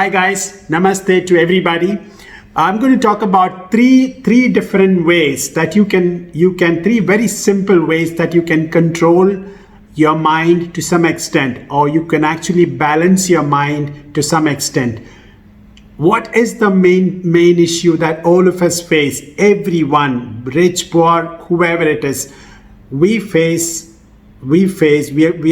Hi guys, namaste to everybody. I'm going to talk about three different ways that you can three very simple ways that you can control your mind to some extent, or you can actually balance your mind to some extent. What is the main issue that all of us face? Everyone, rich, poor, whoever it is, we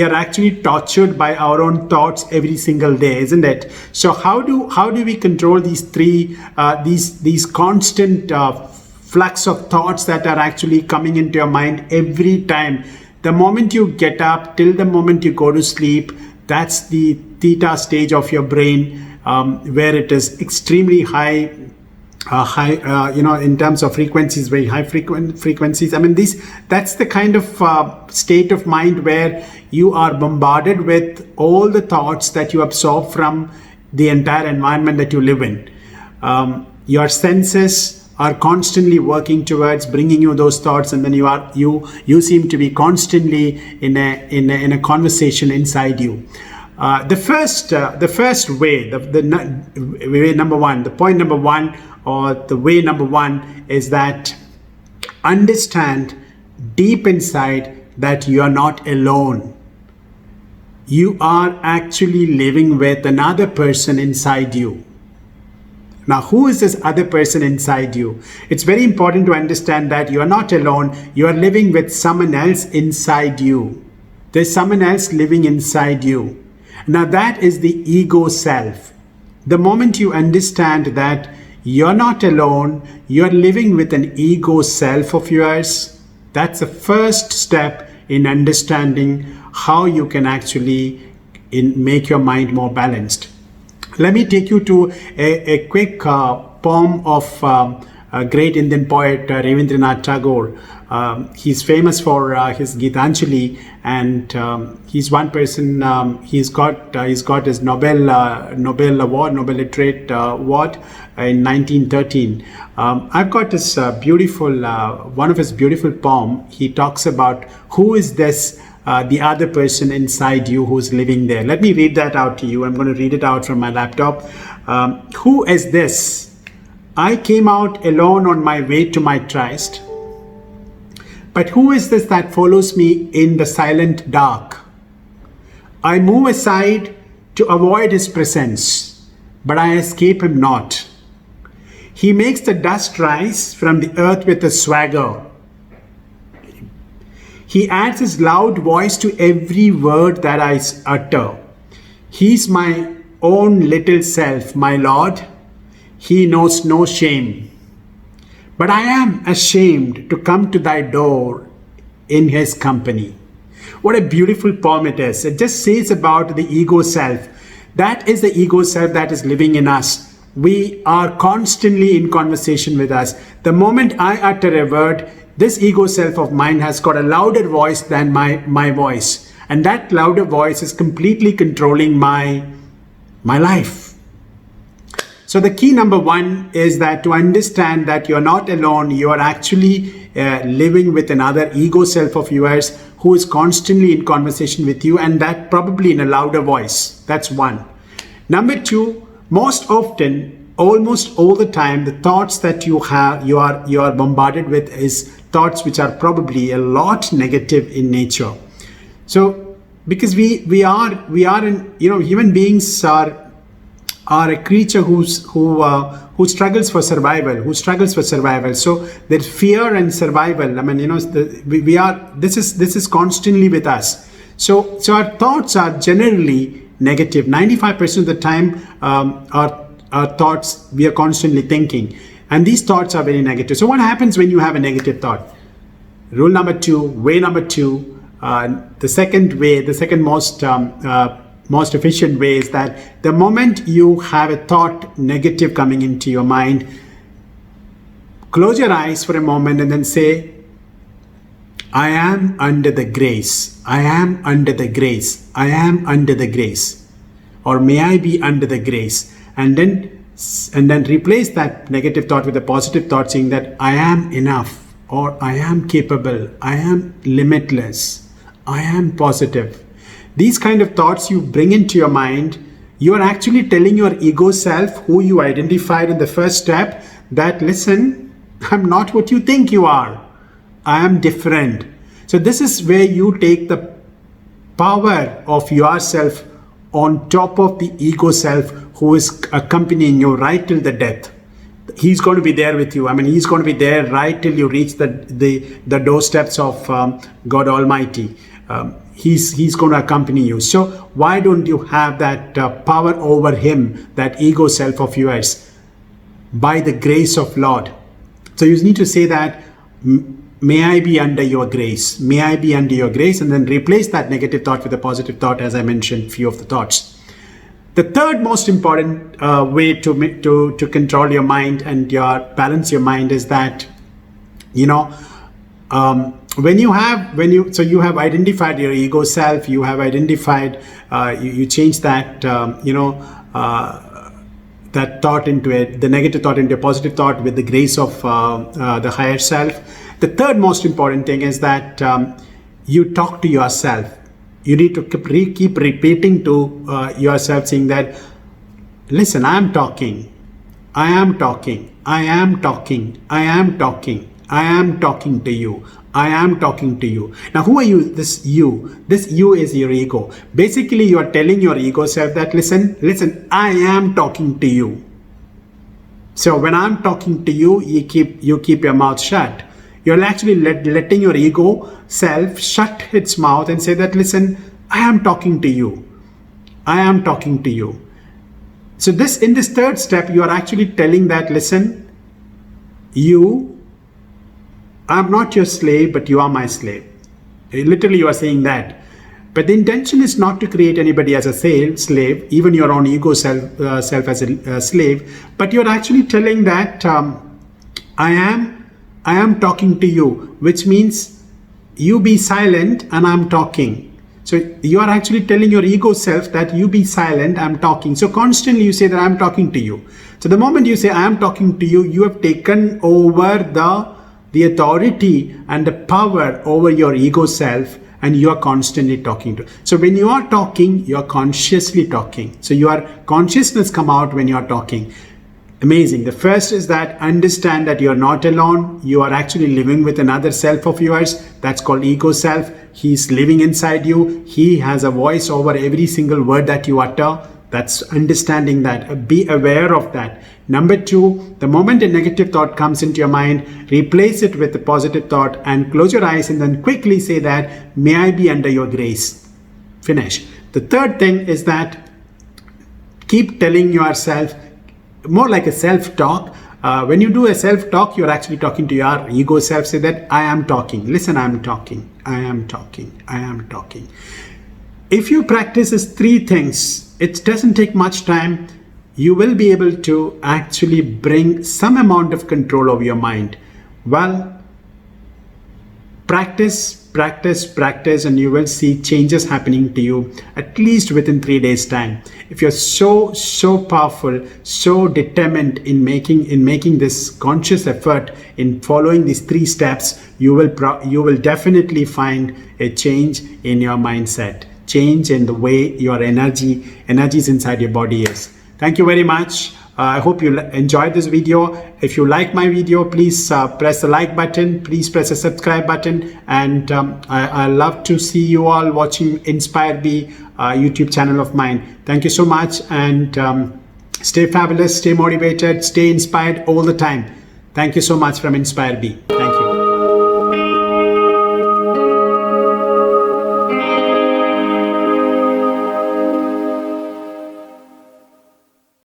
are actually tortured by our own thoughts every single day, isn't it? So how do we control these these constant flux of thoughts that are actually coming into your mind every time? The moment you get up till the moment you go to sleep, that's the theta stage of your brain, where it is extremely high, in terms of frequencies, very high frequencies. I mean, that's the kind of state of mind where you are bombarded with all the thoughts that you absorb from the entire environment that you live in. Your senses are constantly working towards bringing you those thoughts, and then you seem to be constantly in a conversation inside you. The first way, the way number one, the point number one, or the way number one is that understand deep inside that you are not alone. You are actually living with another person inside you. Now, who is this other person inside you? It's very important to understand that you are not alone. You are living with someone else inside you. There's someone else living inside you. Now, that is the ego self. The moment you understand that you're not alone, you're living with an ego self of yours, that's the first step in understanding how you can actually make your mind more balanced. Let me take you to a quick poem of a great Indian poet, Rabindranath Tagore. He's famous for his Gitanjali, and he's one person. He's got his Nobel Award, Nobel Literate Award in 1913. I've got this beautiful one of his beautiful poem. He talks about who is this the other person inside you who's living there. Let me read that out to you. I'm going to read it out from my laptop. Who is this? I came out alone on my way to my tryst. But who is this that follows me in the silent dark? I move aside to avoid his presence, but I escape him not. He makes the dust rise from the earth with a swagger. He adds his loud voice to every word that I utter. He's my own little self, my Lord. He knows no shame. But I am ashamed to come to thy door in his company. What a beautiful poem it is. It just says about the ego self. That is the ego self that is living in us. We are constantly in conversation with us. The moment I utter a word, this ego self of mine has got a louder voice than my voice. And that louder voice is completely controlling my life. So the key number one is that to understand that you're not alone, you are actually living with another ego self of yours who is constantly in conversation with you, and that probably in a louder voice. That's one. Number two, most often, almost all the time, the thoughts that you are bombarded with is thoughts which are probably a lot negative in nature. So because we are in, human beings are a creature who struggles for survival. So there's fear and survival. I mean, this is constantly with us. So our thoughts are generally negative. 95% of the time, our thoughts, we are constantly thinking, and these thoughts are very negative. So what happens when you have a negative thought? Rule number two, way number two, the second most efficient way is that the moment you have a thought negative coming into your mind, close your eyes for a moment and then say, I am under the grace. I am under the grace. I am under the grace. Or may I be under the grace. And then replace that negative thought with a positive thought, saying that I am enough, or I am capable, I am limitless, I am positive. These kind of thoughts you bring into your mind You are actually telling your ego self, who you identified in the first step, that listen, I'm not what you think you are. I am different. So this is where you take the power of yourself on top of the ego self who is accompanying you right till the death. He's going to be there with you. I mean, he's going to be there right till you reach the doorsteps of God Almighty. He's going to accompany you. So why don't you have that power over him, that ego self of yours, by the grace of Lord? So you need to say that, may I be under your grace. May I be under your grace, and then replace that negative thought with a positive thought, as I mentioned, few of the thoughts. The third most important way to control your mind and balance your mind is that, when you have identified your ego self, you have identified, you change that, that thought into the negative thought into a positive thought with the grace of the higher self. The third most important thing is that you talk to yourself. You need to keep repeating to yourself, saying that, listen, I am talking. I am talking. I am talking. I am talking. I am talking to you. I am talking to you. Now, who are you? This you. This you is your ego. Basically, you are telling your ego self that, listen, I am talking to you. So when I'm talking to you, you keep your mouth shut. You're actually letting your ego self shut its mouth and say that, listen, I am talking to you. I am talking to you. So in this third step, you are actually telling that, listen, I'm not your slave, but you are my slave. Literally, you are saying that. But the intention is not to create anybody as a slave, even your own ego self as a slave. But you're actually telling that I am talking to you, which means you be silent and I'm talking. So you are actually telling your ego self that you be silent, I'm talking. So constantly you say that I'm talking to you. So the moment you say I am talking to you, you have taken over the authority and the power over your ego self, and you are constantly talking to. So when you are talking, you are consciously talking. So your consciousness come out when you are talking. Amazing. The first is that understand that you're not alone. You are actually living with another self of yours. That's called ego self. He's living inside you. He has a voice over every single word that you utter. That's understanding that. Be aware of that. Number two, the moment a negative thought comes into your mind, replace it with a positive thought and close your eyes and then quickly say that, may I be under your grace. Finish. The third thing is that keep telling yourself, more like a self-talk. When you do a self-talk, you're actually talking to your ego self. Say that I am talking. Listen, I am talking. I am talking. I am talking. If you practice these three things, it doesn't take much time. You will be able to actually bring some amount of control over your mind. Well, practice, and you will see changes happening to you at least within 3 days' time. If you're so powerful, so determined in making this conscious effort in following these 3 steps, you will definitely find a change in your mindset, change in the way your energies inside your body is. Thank you very much. I hope you enjoyed this video. If you like my video, please press the like button. Please press the subscribe button. And I love to see you all watching Inspire Bee YouTube channel of mine. Thank you so much. And stay fabulous, stay motivated, stay inspired all the time. Thank you so much from Inspire Bee. Thank you.